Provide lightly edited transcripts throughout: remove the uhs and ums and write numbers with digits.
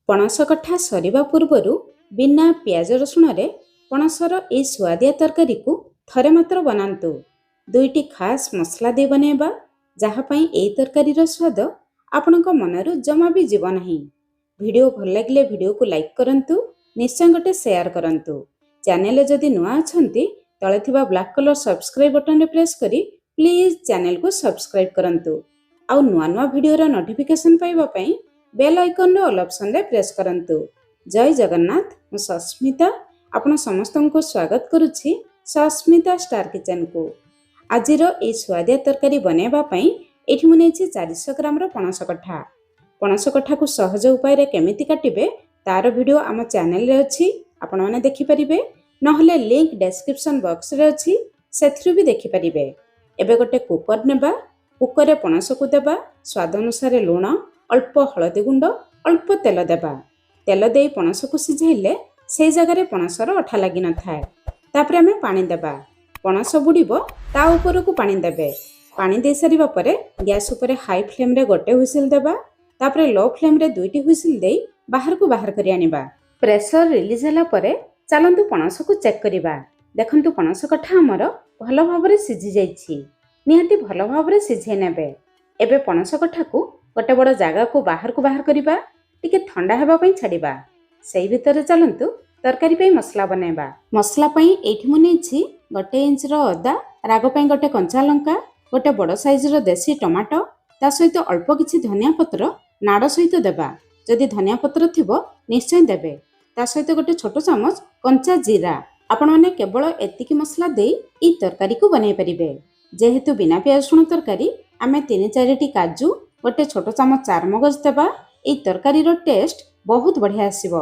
ପଣସ କଠା ସରିବା ପୂର୍ବରୁ ବିନା ପିଆଜ ରସୁଣରେ ପଣସର ଏହି ସୁଆଦିଆ ତରକାରୀକୁ ଥରେ ମାତ୍ର ବନାନ୍ତୁ। ଦୁଇଟି ଖାସ୍ ମସଲା ଦେଇ ବନେଇବା, ଯାହା ପାଇଁ ଏହି ତରକାରୀର ସ୍ୱାଦ ଆପଣଙ୍କ ମନରୁ ଜମା ବି ଯିବ ନାହିଁ। ଭିଡ଼ିଓ ଭଲ ଲାଗିଲେ ଭିଡ଼ିଓକୁ ଲାଇକ୍ କରନ୍ତୁ, ନିଶ୍ଚୟ ଗୋଟେ ସେୟାର କରନ୍ତୁ। ଚ୍ୟାନେଲରେ ଯଦି ନୂଆ ଅଛନ୍ତି ତଳେ ଥିବା ବ୍ଲାକ୍ କଲର୍ ସବସ୍କ୍ରାଇବ୍ ବଟନରେ ପ୍ରେସ୍ କରି ପ୍ଲିଜ୍ ଚ୍ୟାନେଲକୁ ସବସ୍କ୍ରାଇବ୍ କରନ୍ତୁ। ଆଉ ନୂଆ ନୂଆ ଭିଡ଼ିଓର ନୋଟିଫିକେସନ୍ ପାଇବା ପାଇଁ ବେଲ୍ ଆଇକନ୍ର ଅଲ୍ ଅପସନ୍ରେ ପ୍ରେସ୍ କରନ୍ତୁ। ଜୟ ଜଗନ୍ନାଥ, ମୁଁ ସସ୍ମିତା ଆପଣ ସମସ୍ତଙ୍କୁ ସ୍ୱାଗତ କରୁଛି ସସ୍ମିତା ଷ୍ଟାର କିଚେନକୁ। ଆଜିର ଏହି ସୁଆଦିଆ ତରକାରୀ ବନେଇବା ପାଇଁ ଏଠି ମୁଁ ନେଇଛି 400 ଗ୍ରାମର ପଣସ କଠା। ପଣସ କଠାକୁ ସହଜ ଉପାୟରେ କେମିତି କାଟିବେ ତାର ଭିଡ଼ିଓ ଆମ ଚ୍ୟାନେଲରେ ଅଛି, ଆପଣମାନେ ଦେଖିପାରିବେ। ନହେଲେ ଲିଙ୍କ ଡେସ୍କ୍ରିପ୍ସନ୍ ବକ୍ସରେ ଅଛି, ସେଥିରୁ ବି ଦେଖିପାରିବେ। ଏବେ ଗୋଟେ କୁକର ନେବା, କୁକରରେ ପଣସକୁ ଦେବା, ସ୍ୱାଦ ଅନୁସାରେ ଲୁଣ, ଅଳ୍ପ ହଳଦୀ ଗୁଣ୍ଡ, ଅଳ୍ପ ତେଲ ଦେବା। ତେଲ ଦେଇ ପଣସକୁ ସିଝାଇଲେ ସେଇ ଜାଗାରେ ପଣସର ଅଠା ଲାଗିନଥାଏ। ତାପରେ ଆମେ ପାଣି ଦେବା, ପଣସ ବୁଡ଼ିବ ତା ଉପରକୁ ପାଣି ଦେବେ। ପାଣି ଦେଇସାରିବା ପରେ ଗ୍ୟାସ୍ ଉପରେ ହାଇ ଫ୍ଲେମ୍ରେ ଗୋଟେ ହୁଇସିଲ୍ ଦେବା, ତାପରେ ଲୋ ଫ୍ଲେମ୍ରେ 2ଟି ହୁଇସିଲ୍ ଦେଇ ବାହାରକୁ ବାହାର କରି ଆଣିବା। ପ୍ରେସର ରିଲିଜ୍ ହେଲା ପରେ ଚାଲନ୍ତୁ ପଣସକୁ ଚେକ୍ କରିବା। ଦେଖନ୍ତୁ ପଣସ କଠା ଆମର ଭଲ ଭାବରେ ସିଝି ଯାଇଛି। ନିହାତି ଭଲ ଭାବରେ ସିଝେଇ ନେବେ। ଏବେ ପଣସ କଠାକୁ ଗୋଟେ ବଡ଼ ଜାଗାକୁ ବାହାରକୁ ବାହାର କରିବା, ଟିକେ ଥଣ୍ଡା ହେବା ପାଇଁ ଛାଡ଼ିବା। ସେଇ ଭିତରେ ଚାଲନ୍ତୁ ତରକାରୀ ପାଇଁ ମସଲା ବନେଇବା। ମସଲା ପାଇଁ ଏଇଠି ମୁଁ ନେଇଛି 1 ଇଞ୍ଚର ଅଦା, ରାଗ ପାଇଁ ଗୋଟେ କଞ୍ଚା ଲଙ୍କା, ଗୋଟେ ବଡ଼ ସାଇଜର ଦେଶୀ ଟମାଟୋ, ତା ସହିତ ଅଳ୍ପ କିଛି ଧନିଆ ପତ୍ର ନାଡ଼ ସହିତ ଦେବା। ଯଦି ଧନିଆ ପତ୍ର ଥିବ ନିଶ୍ଚୟ ଦେବେ। ତା ସହିତ ଗୋଟେ ଛୋଟ ଚାମଚ କଞ୍ଚା ଜିରା। ଆପଣମାନେ କେବଳ ଏତିକି ମସଲା ଦେଇ ଏହି ତରକାରୀକୁ ବନେଇ ପାରିବେ। ଯେହେତୁ ବିନା ପିଆଜ ରସୁଣ ତରକାରୀ, ଆମେ 3-4ଟି କାଜୁ, ଗୋଟେ ଛୋଟ ଚାମଚ ଚାରମଗଜ ଦେବା। ଏହି ତରକାରୀର ଟେଷ୍ଟ ବହୁତ ବଢ଼ିଆ ଆସିବ।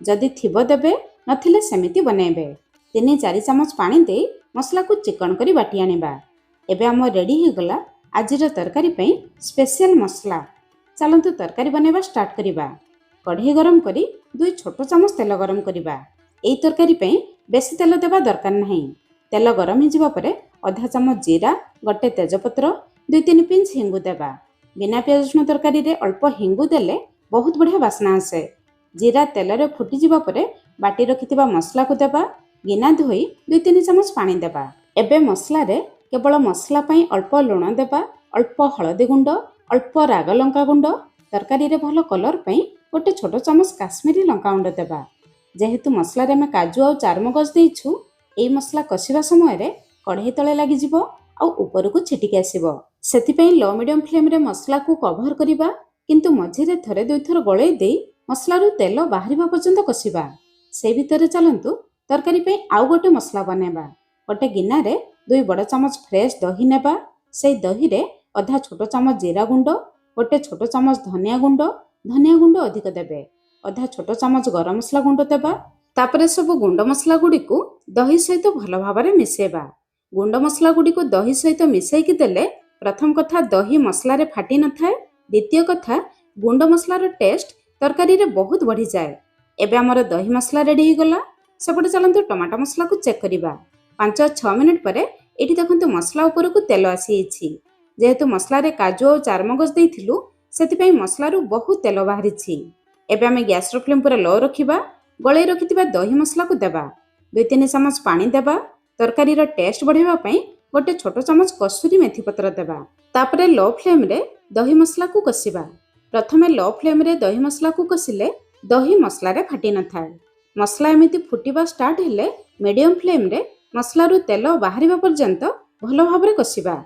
ଯଦି ଥିବ ଦେବେ, ନଥିଲେ ସେମିତି ବନେଇବେ। 3-4 ଚାମଚ ପାଣି ଦେଇ ମସଲାକୁ ଚିକଣ କରି ବାଟି ଆଣିବା। ଏବେ ଆମ ରେଡ଼ି ହୋଇଗଲା ଆଜିର ତରକାରୀ ପାଇଁ ସ୍ପେଶିଆଲ ମସଲା। ଚାଲନ୍ତୁ ତରକାରୀ ବନେଇବା ଷ୍ଟାର୍ଟ କରିବା। କଢ଼େଇ ଗରମ କରି 2 ଛୋଟ ଚାମଚ ତେଲ ଗରମ କରିବା। ଏହି ତରକାରୀ ପାଇଁ ବେଶୀ ତେଲ ଦେବା ଦରକାର ନାହିଁ। ତେଲ ଗରମ ହୋଇଯିବା ପରେ ଅଧା ଚାମଚ ଜିରା, ଗୋଟେ ତେଜପତ୍ର, 2-3 ପିଞ୍ଚ ହିଙ୍ଗୁ ଦେବା। ବିନା ପିଆଜ ରସୁଣ ତରକାରୀରେ ଅଳ୍ପ ହିଙ୍ଗୁ ଦେଲେ ବହୁତ ବଢ଼ିଆ ବାସ୍ନା ଆସେ। ଜିରା ତେଲରେ ଫୁଟିଯିବା ପରେ ବାଟି ରଖିଥିବା ମସଲାକୁ ଦେବା। ଗିନା ଧୋଇ 2-3 ଚାମଚ ପାଣି ଦେବା। ଏବେ ମସଲାରେ କେବଳ ମସଲା ପାଇଁ ଅଳ୍ପ ଲୁଣ ଦେବା, ଅଳ୍ପ ହଳଦୀ ଗୁଣ୍ଡ, ଅଳ୍ପ ରାଗ ଲଙ୍କା ଗୁଣ୍ଡ, ତରକାରୀରେ ଭଲ କଲର୍ ପାଇଁ ଗୋଟେ ଛୋଟ ଚାମଚ କାଶ୍ମୀରୀ ଲଙ୍କା ଗୁଣ୍ଡ ଦେବା। ଯେହେତୁ ମସଲାରେ ଆମେ କାଜୁ ଆଉ ଚାରମଗଜ ଦେଇଛୁ, ଏହି ମସଲା କଷିବା ସମୟରେ କଢ଼େଇ ତଳେ ଲାଗିଯିବ ଆଉ ଉପରକୁ ଛିଟିକି ଆସିବ। ସେଥିପାଇଁ ଲୋ ମିଡ଼ିୟମ୍ ଫ୍ଲେମ୍ରେ ମସଲାକୁ କଭର କରିବା, କିନ୍ତୁ ମଝିରେ ଥରେ 2 ଥର ଗୋଳେଇ ଦେଇ ମସଲାରୁ ତେଲ ବାହାରିବା ପର୍ଯ୍ୟନ୍ତ କଷିବା। ସେଇ ଭିତରେ ଚାଲନ୍ତୁ ତରକାରୀ ପାଇଁ ଆଉ ଗୋଟେ ମସଲା ବନେଇବା। ଗୋଟେ ଗିନାରେ 2 ବଡ଼ ଚାମଚ ଫ୍ରେଶ୍ ଦହି ନେବା। ସେଇ ଦହିରେ ଅଧା ଛୋଟ ଚାମଚ ଜିରା ଗୁଣ୍ଡ, ଗୋଟେ ଛୋଟ ଚାମଚ ଧନିଆ ଗୁଣ୍ଡ ଅଧିକ ଦେବେ, ଅଧା ଛୋଟ ଚାମଚ ଗରମ ମସଲା ଗୁଣ୍ଡ ଦେବା। ତାପରେ ସବୁ ଗୁଣ୍ଡ ମସଲା ଗୁଡ଼ିକୁ ଦହି ସହିତ ଭଲ ଭାବରେ ମିଶାଇବା। ଗୁଣ୍ଡ ମସଲା ଗୁଡ଼ିକୁ ଦହି ସହିତ ମିଶାଇକି ଦେଲେ ପ୍ରଥମ କଥା ଦହି ମସଲାରେ ଫାଟି ନଥାଏ, ଦ୍ୱିତୀୟ କଥା ଗୁଣ୍ଡ ମସଲାର ଟେଷ୍ଟ ତରକାରୀରେ ବହୁତ ବଢ଼ିଯାଏ। ଏବେ ଆମର ଦହି ମସଲା ରେଡ଼ି ହୋଇଗଲା। ସେପଟେ ଚାଲନ୍ତୁ ଟମାଟୋ ମସଲାକୁ ଚେକ୍ କରିବା। 5-6 ମିନିଟ୍ ପରେ ଏଠି ଦେଖନ୍ତୁ ମସଲା ଉପରକୁ ତେଲ ଆସିଯାଇଛି। ଯେହେତୁ ମସଲାରେ କାଜୁ ଆଉ ଚାରମଗଜ ଦେଇଥିଲୁ, ସେଥିପାଇଁ ମସଲାରୁ ବହୁତ ତେଲ ବାହାରିଛି। ଏବେ ଆମେ ଗ୍ୟାସ୍ର ଫ୍ଲେମ୍ ପୁରା ଲୋ ରଖିବା। ଗୋଳେଇ ରଖିଥିବା ଦହି ମସଲାକୁ ଦେବା। 2-3 ଚାମଚ ପାଣି ଦେବା। ତରକାରୀର ଟେଷ୍ଟ ବଢ଼ାଇବା ପାଇଁ ଗୋଟେ ଛୋଟ ଚାମଚ କସୁରୀ ମେଥି ପତ୍ର ଦେବା। ତାପରେ ଲୋ ଫ୍ଲେମ୍ରେ ଦହି ମସଲାକୁ କଷିବା। ପ୍ରଥମେ ଲୋ ଫ୍ଲେମ୍ରେ ଦହି ମସଲାକୁ କଷିଲେ ଦହି ମସଲାରେ ଫାଟି ନଥାଏ। ମସଲା ଏମିତି ଫୁଟିବା ଷ୍ଟାର୍ଟ ହେଲେ ମିଡ଼ିୟମ୍ ଫ୍ଲେମ୍ରେ ମସଲାରୁ ତେଲ ବାହାରିବା ପର୍ଯ୍ୟନ୍ତ ଭଲ ଭାବରେ କଷିବା।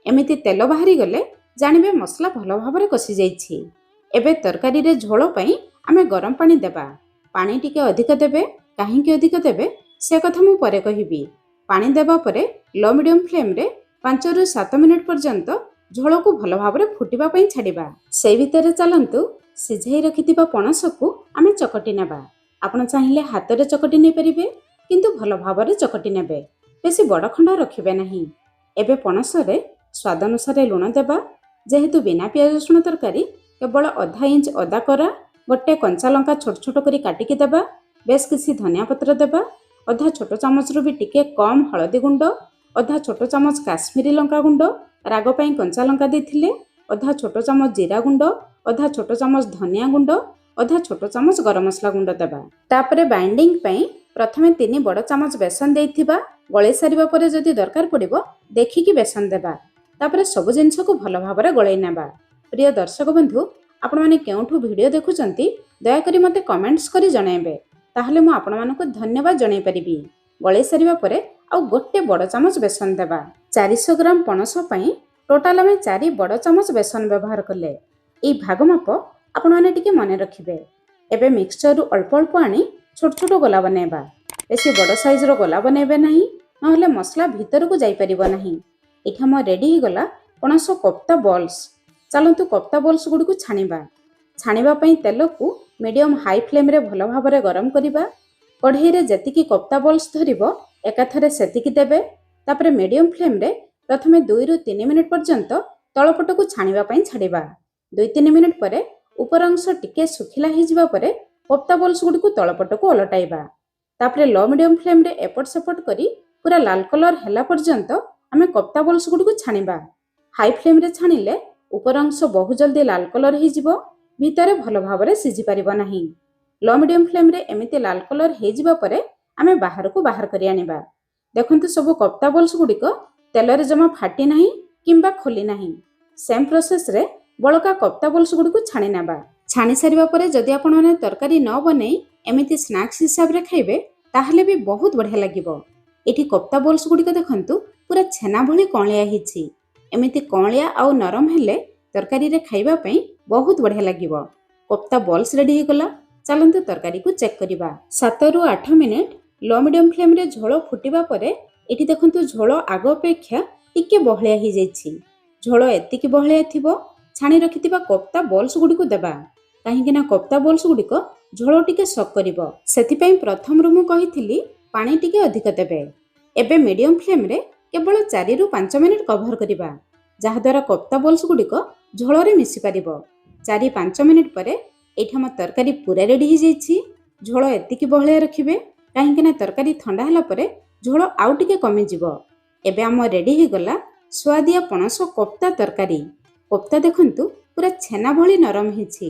ଏମିତି ତେଲ ବାହାରିଗଲେ ଜାଣିବେ ମସଲା ଭଲ ଭାବରେ କଷି ଯାଇଛି। ଏବେ ତରକାରୀରେ ଝୋଳ ପାଇଁ ଆମେ ଗରମ ପାଣି ଦେବା। ପାଣି ଟିକେ ଅଧିକ ଦେବେ। କାହିଁକି ଅଧିକ ଦେବେ ସେ କଥା ମୁଁ ପରେ କହିବି। ପାଣି ଦେବା ପରେ ଲୋ ମିଡ଼ିୟମ୍ ଫ୍ଲେମ୍ରେ 5-7 ମିନିଟ୍ ପର୍ଯ୍ୟନ୍ତ ଝୋଳକୁ ଭଲ ଭାବରେ ଫୁଟିବା ପାଇଁ ଛାଡ଼ିବା। ସେଇ ଭିତରେ ଚାଲନ୍ତୁ ସିଝେଇ ରଖିଥିବା ପଣସକୁ ଆମେ ଚକଟି ନେବା। ଆପଣ ଚାହିଁଲେ ହାତରେ ଚକଟି ନେଇପାରିବେ, କିନ୍ତୁ ଭଲ ଭାବରେ ଚକଟି ନେବେ। ବେଶୀ ବଡ଼ ଖଣ୍ଡ ରଖିବେ ନାହିଁ। ଏବେ ପଣସରେ ସ୍ୱାଦ ଅନୁସାରେ ଲୁଣ ଦେବା। ଯେହେତୁ ବିନା ପିଆଜ ରସୁଣ ତରକାରୀ, କେବଳ ଅଧା ଇଞ୍ଚ ଅଦା କୋରା, ଗୋଟେ କଞ୍ଚା ଲଙ୍କା ଛୋଟ ଛୋଟ କରି କାଟିକି ଦେବା। ବେଶ କିଛି ଧନିଆ ପତ୍ର ଦେବା। ଅଧା ଛୋଟ ଚାମଚରୁ ବି ଟିକେ କମ୍ ହଳଦୀ ଗୁଣ୍ଡ, ଅଧା ଛୋଟ ଚାମଚ କାଶ୍ମୀରୀ ଲଙ୍କା ଗୁଣ୍ଡ, ରାଗ ପାଇଁ କଞ୍ଚା ଲଙ୍କା ଦେଇଥିଲେ, ଅଧା ଛୋଟ ଚାମଚ ଜିରା ଗୁଣ୍ଡ, ଅଧା ଛୋଟ ଚାମଚ ଧନିଆ ଗୁଣ୍ଡ, ଅଧା ଛୋଟ ଚାମଚ ଗରମ ମସଲା ଗୁଣ୍ଡ ଦେବା। ତାପରେ ବାଇଣ୍ଡିଂ ପାଇଁ ପ୍ରଥମେ 3 ବଡ଼ ଚାମଚ ବେସନ ଦେଇଥିବା, ଗୋଳେଇ ସାରିବା ପରେ ଯଦି ଦରକାର ପଡ଼ିବ ଦେଖିକି ବେସନ ଦେବା। ତାପରେ ସବୁ ଜିନିଷକୁ ଭଲ ଭାବରେ ଗୋଳେଇ ନେବା। ପ୍ରିୟ ଦର୍ଶକ ବନ୍ଧୁ, ଆପଣମାନେ କେଉଁଠୁ ଭିଡ଼ିଓ ଦେଖୁଛନ୍ତି ଦୟାକରି ମୋତେ କମେଣ୍ଟସ୍ କରି ଜଣାଇବେ, ତାହେଲେ ମୁଁ ଆପଣମାନଙ୍କୁ ଧନ୍ୟବାଦ ଜଣାଇ ପାରିବି। ଗୋଳେଇ ସାରିବା ପରେ ଆଉ ଗୋଟେ ବଡ଼ ଚାମଚ ବେସନ ଦେବା। 400 ଗ୍ରାମ ପଣସ ପାଇଁ ଟୋଟାଲ ଆମେ 4 ବଡ଼ ଚାମଚ ବେସନ ବ୍ୟବହାର କଲେ। এই ଭାଗ ମାପ ଆପଣମାନେ ଟିକେ ମନେ ରଖିବେ। ଏବେ ମିକ୍ସଚରରୁ ଅଳ୍ପ ଅଳ୍ପ ଆଣି ଛୋଟ ଛୋଟ ଗୋଲା ବନେଇବା। ବେଶୀ ବଡ଼ ସାଇଜର ଗୋଲା ବନେଇବେ ନାହିଁ, ନହେଲେ ମସଲା ଭିତରକୁ ଯାଇପାରିବ ନାହିଁ। ଏଠି ଆମ ରେଡ଼ି ହେଇଗଲା ପଣସ କୋପ୍ତା ବଲ୍ସ। ଚାଲନ୍ତୁ କୋପ୍ତା ବଲ୍ସ ଗୁଡ଼ିକୁ ଛାଣିବା। ଛାଣିବା ପାଇଁ ତେଲକୁ ମିଡ଼ିୟମ୍ ହାଇ ଫ୍ଲେମ୍ରେ ଭଲ ଭାବରେ ଗରମ କରିବା। କଢ଼େଇରେ ଯେତିକି କୋପ୍ତା ବଲ୍ସ ଧରିବ ଏକାଥରେ ସେତିକି ଦେବେ। ତାପରେ ମିଡ଼ିୟମ୍ ଫ୍ଲେମ୍ରେ ପ୍ରଥମେ 2ରୁ 3 ମିନିଟ୍ ପର୍ଯ୍ୟନ୍ତ ତଳପଟକୁ ଛାଣିବା ପାଇଁ ଛାଡ଼ିବା। 2-3 ମିନିଟ୍ ପରେ ଉପର ଅଂଶ ଟିକେ ଶୁଖିଲା ହେଇଯିବା ପରେ କୋପ୍ତା ବଲ୍ସ ଗୁଡ଼ିକୁ ତଳପଟକୁ ଓଲଟାଇବା। ତାପରେ ଲୋ ମିଡ଼ିୟମ୍ ଫ୍ଲେମ୍ରେ ଏପଟ ସେପଟ କରି ପୁରା ଲାଲ କଲର୍ ହେଲା ପର୍ଯ୍ୟନ୍ତ ଆମେ କୋପ୍ତା ବଲ୍ସ ଗୁଡ଼ିକୁ ଛାଣିବା। ହାଇ ଫ୍ଲେମ୍ରେ ଛାଣିଲେ ଉପର ଅଂଶ ବହୁ ଜଲ୍ଦି ଲାଲ କଲର୍ ହେଇଯିବ, ଭିତରେ ଭଲ ଭାବରେ ସିଝି ପାରିବ ନାହିଁ। ଲୋ ମିଡ଼ିୟମ୍ ଫ୍ଲେମ୍ରେ ଏମିତି ଲାଲ କଲର୍ ହେଇଯିବା ପରେ ଆମେ ବାହାରକୁ ବାହାର କରି ଆଣିବା। ଦେଖନ୍ତୁ ସବୁ କୋପ୍ତା ବଲ୍ସ ଗୁଡ଼ିକ ତେଲରେ ଜମା ଫାଟି ନାହିଁ କିମ୍ବା ଖୋଲି ନାହିଁ। ସେମ୍ ପ୍ରୋସେସ୍ରେ ବଳକା କୋପ୍ତା ବଲ୍ସ ଗୁଡ଼ିକୁ ଛାଣି ନେବା। ଛାଣି ସାରିବା ପରେ ଯଦି ଆପଣମାନେ ତରକାରୀ ନ ବନେଇ ଏମିତି ସ୍ନାକ୍ସ ହିସାବରେ ଖାଇବେ ତାହେଲେ ବି ବହୁତ ବଢ଼ିଆ ଲାଗିବ। ଏଠି କୋପ୍ତା ବଲ୍ସ ଗୁଡ଼ିକ ଦେଖନ୍ତୁ ପୁରା ଛେନା ଭଳି କଅଁଳିଆ ହେଇଛି। ଏମିତି କଅଁଳିଆ ଆଉ ନରମ ହେଲେ ତରକାରୀରେ ଖାଇବା ପାଇଁ ବହୁତ ବଢ଼ିଆ ଲାଗିବ। କୋପ୍ତା ବଲ୍ସ ରେଡ଼ି ହେଇଗଲା। ଚାଲନ୍ତୁ ତରକାରୀକୁ ଚେକ୍ କରିବା। 7ରୁ 8 ମିନିଟ୍ ଲୋ ମିଡ଼ିୟମ୍ ଫ୍ଲେମ୍ରେ ଝୋଳ ଫୁଟିବା ପରେ ଏଠି ଦେଖନ୍ତୁ ଝୋଳ ଆଗ ଅପେକ୍ଷା ଟିକେ ବହଳିଆ ହେଇଯାଇଛି। ଝୋଳ ଏତିକି ବହଳିଆ ଥିବ ଛାଣି ରଖିଥିବା କୋପ୍ତା ବଲ୍ସ ଗୁଡ଼ିକୁ ଦେବା। କାହିଁକି ନା କୋପ୍ତା ବଲ୍ସ ଗୁଡ଼ିକ ଝୋଳ ଟିକେ ସକ୍ କରିବ। ସେଥିପାଇଁ ପ୍ରଥମରୁ ମୁଁ କହିଥିଲି ପାଣି ଟିକେ ଅଧିକ ଦେବେ। ଏବେ ମିଡ଼ିୟମ୍ ଫ୍ଲେମ୍ରେ କେବଳ 4ରୁ 5 ମିନିଟ୍ କଭର କରିବା, ଯାହାଦ୍ୱାରା କୋପ୍ତା ବଲ୍ସ ଗୁଡ଼ିକ ଝୋଳରେ ମିଶିପାରିବ। 4-5 ମିନିଟ୍ ପରେ ଏଇଠି ଆମ ତରକାରୀ ପୁରା ରେଡ଼ି ହେଇଯାଇଛି। ଝୋଳ ଏତିକି ବହଳିଆ ରଖିବେ, କାହିଁକି ନା ତରକାରୀ ଥଣ୍ଡା ହେଲା ପରେ ଝୋଳ ଆଉ ଟିକେ କମିଯିବ। ଏବେ ଆମ ରେଡ଼ି ହେଇଗଲା ସୁଆଦିଆ ପଣସ କୋପ୍ତା ତରକାରୀ। କୋପ୍ତା ଦେଖନ୍ତୁ ପୁରା ଛେନା ଭଳି ନରମ ହେଇଛି।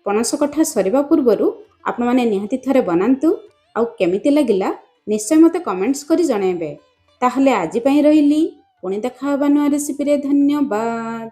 ପଣସ କଠା ସରିବା ପୂର୍ବରୁ ଆପଣମାନେ ନିହାତି ଥରେ ବନାନ୍ତୁ, ଆଉ କେମିତି ଲାଗିଲା ନିଶ୍ଚୟ ମୋତେ କମେଣ୍ଟସ୍ କରି ଜଣାଇବେ। ତାହେଲେ ଆଜି ପାଇଁ ରହିଲି, ପୁଣି ଦେଖା ହେବା ନୂଆ ରେସିପିରେ। ଧନ୍ୟବାଦ।